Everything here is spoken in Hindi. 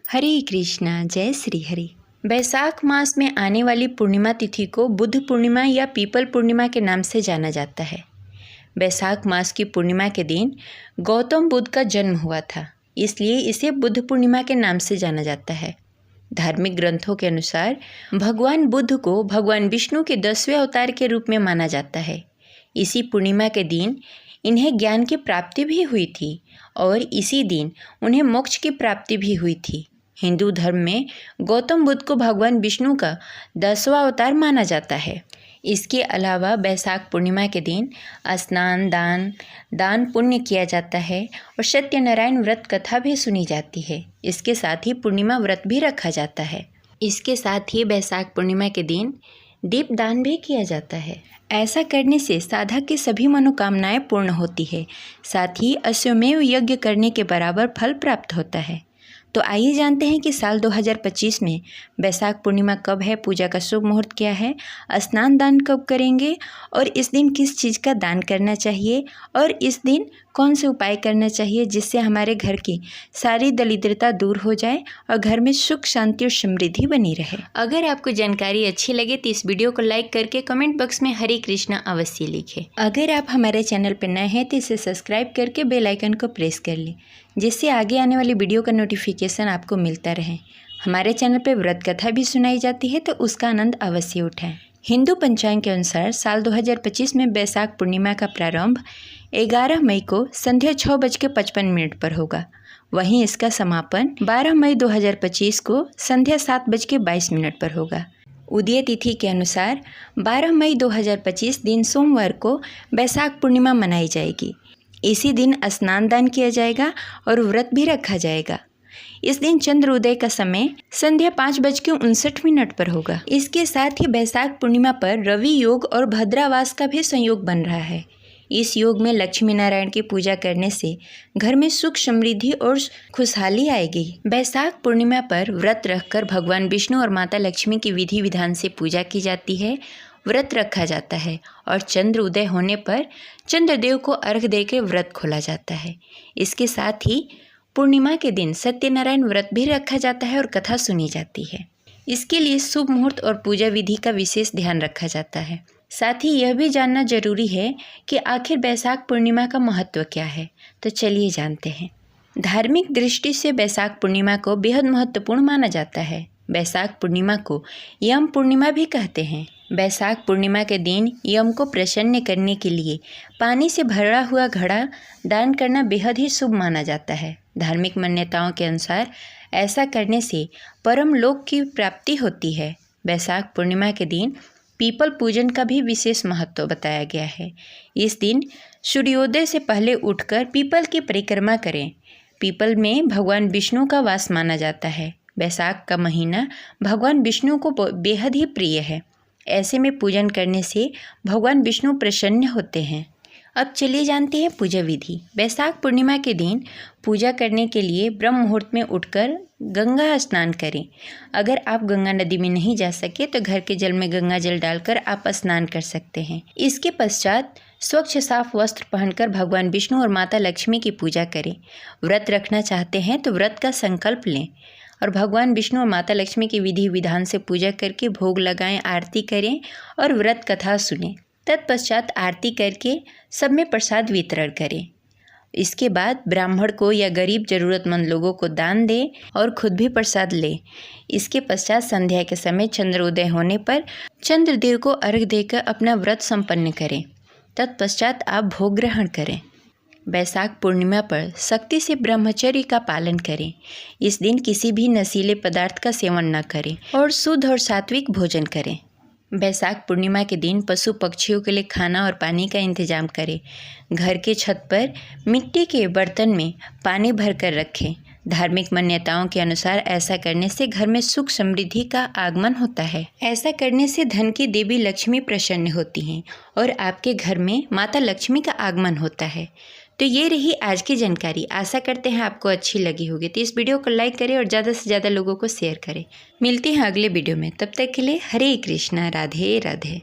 हरे कृष्णा जय श्री हरि। बैसाख मास में आने वाली पूर्णिमा तिथि को बुद्ध पूर्णिमा या पीपल पूर्णिमा के नाम से जाना जाता है। बैसाख मास की पूर्णिमा के दिन गौतम बुद्ध का जन्म हुआ था, इसलिए इसे बुद्ध पूर्णिमा के नाम से जाना जाता है। धार्मिक ग्रंथों के अनुसार भगवान बुद्ध को भगवान विष्णु के 10वें अवतार के रूप में माना जाता है। इसी पूर्णिमा के दिन इन्हें ज्ञान की प्राप्ति भी हुई थी और इसी दिन उन्हें मोक्ष की प्राप्ति भी हुई थी। हिंदू धर्म में गौतम बुद्ध को भगवान विष्णु का 10वां अवतार माना जाता है। इसके अलावा बैसाख पूर्णिमा के दिन स्नान दान पुण्य किया जाता है और सत्यनारायण व्रत कथा भी सुनी जाती है। इसके साथ ही पूर्णिमा व्रत भी रखा जाता है। इसके साथ ही बैसाख पूर्णिमा के दिन दीप दान भी किया जाता है। ऐसा करने से साधक की सभी मनोकामनाएं पूर्ण होती है, साथ ही अश्वमेव यज्ञ करने के बराबर फल प्राप्त होता है। तो आइए जानते हैं कि साल 2025 में बैसाख पूर्णिमा कब है, पूजा का शुभ मुहूर्त क्या है, स्नान दान कब करेंगे और इस दिन किस चीज़ का दान करना चाहिए और इस दिन कौन से उपाय करना चाहिए जिससे हमारे घर की सारी दरिद्रता दूर हो जाए और घर में सुख शांति और समृद्धि बनी रहे। अगर आपको जानकारी अच्छी लगे तो इस वीडियो को लाइक करके कमेंट बॉक्स में हरे कृष्णा अवश्य लिखें। अगर आप हमारे चैनल पर नए हैं तो इसे सब्सक्राइब करके बेल आइकन को प्रेस कर लें, जिससे आगे आने वाली वीडियो का नोटिफिकेशन आपको मिलता रहे। हमारे चैनल पर व्रत कथा भी सुनाई जाती है, तो उसका आनंद अवश्य उठाएं। हिंदू पंचांग के अनुसार साल 2025 में बैसाख पूर्णिमा का प्रारंभ 11 मई को संध्या 6:55 पर होगा। वहीं इसका समापन 12 मई 2025 को संध्या 7:22 पर होगा। उदय तिथि के अनुसार 12 मई 2025 दिन सोमवार को बैसाख पूर्णिमा मनाई जाएगी। इसी दिन स्नान दान किया जाएगा और व्रत भी रखा जाएगा। इस दिन चंद्र उदय का समय संध्या 5:59 पर होगा। इसके साथ ही बैसाख पूर्णिमा पर रवि योग और भद्रावास का भी संयोग बन रहा है। इस योग में लक्ष्मी नारायण की पूजा करने से घर में सुख समृद्धि और खुशहाली आएगी। बैसाख पूर्णिमा पर व्रत रखकर भगवान विष्णु और माता लक्ष्मी की विधि विधान से पूजा की जाती है, व्रत रखा जाता है और चंद्र उदय होने पर चंद्रदेव को अर्घ देकर व्रत खोला जाता है। इसके साथ ही पूर्णिमा के दिन सत्यनारायण व्रत भी रखा जाता है और कथा सुनी जाती है। इसके लिए शुभ मुहूर्त और पूजा विधि का विशेष ध्यान रखा जाता है। साथ ही यह भी जानना जरूरी है कि आखिर बैसाख पूर्णिमा का महत्व क्या है, तो चलिए जानते हैं। धार्मिक दृष्टि से बैसाख पूर्णिमा को बेहद महत्वपूर्ण माना जाता है। बैसाख पूर्णिमा को यम पूर्णिमा भी कहते हैं। बैसाख पूर्णिमा के दिन यम को प्रसन्न करने के लिए पानी से भरा हुआ घड़ा दान करना बेहद ही शुभ माना जाता है। धार्मिक मान्यताओं के अनुसार ऐसा करने से परम लोक की प्राप्ति होती है। बैसाख पूर्णिमा के दिन पीपल पूजन का भी विशेष महत्व बताया गया है। इस दिन सूर्योदय से पहले उठकर पीपल की परिक्रमा करें। पीपल में भगवान विष्णु का वास माना जाता है। बैसाख का महीना भगवान विष्णु को बेहद ही प्रिय है। ऐसे में पूजन करने से भगवान विष्णु प्रसन्न होते हैं। अब चलिए जानते हैं पूजा विधि। बैसाख पूर्णिमा के दिन पूजा करने के लिए ब्रह्म मुहूर्त में उठकर गंगा स्नान करें। अगर आप गंगा नदी में नहीं जा सके तो घर के जल में गंगा जल डालकर आप स्नान कर सकते हैं। इसके पश्चात स्वच्छ साफ वस्त्र पहनकर भगवान विष्णु और माता लक्ष्मी की पूजा करें। व्रत रखना चाहते हैं तो व्रत का संकल्प लें और भगवान विष्णु और माता लक्ष्मी की विधि विधान से पूजा करके भोग लगाएं, आरती करें और व्रत कथा सुनें। तत्पश्चात आरती करके सब में प्रसाद वितरण करें। इसके बाद ब्राह्मण को या गरीब ज़रूरतमंद लोगों को दान दें और खुद भी प्रसाद लें। इसके पश्चात संध्या के समय चंद्रोदय होने पर चंद्रदेव को अर्घ देकर अपना व्रत संपन्न करें। तत्पश्चात आप भोग ग्रहण करें। बैसाख पूर्णिमा पर सख्ती से ब्रह्मचर्य का पालन करें। इस दिन किसी भी नशीले पदार्थ का सेवन न करें और शुद्ध और सात्विक भोजन करें। बैसाख पूर्णिमा के दिन पशु पक्षियों के लिए खाना और पानी का इंतजाम करें। घर के छत पर मिट्टी के बर्तन में पानी भरकर रखें। धार्मिक मान्यताओं के अनुसार ऐसा करने से घर में सुख समृद्धि का आगमन होता है। ऐसा करने से धन की देवी लक्ष्मी प्रसन्न होती हैं और आपके घर में माता लक्ष्मी का आगमन होता है। तो ये रही आज की जानकारी। आशा करते हैं आपको अच्छी लगी होगी। तो इस वीडियो को लाइक करें और ज़्यादा से ज़्यादा लोगों को शेयर करें। मिलते हैं अगले वीडियो में, तब तक के लिए हरे कृष्णा, राधे राधे।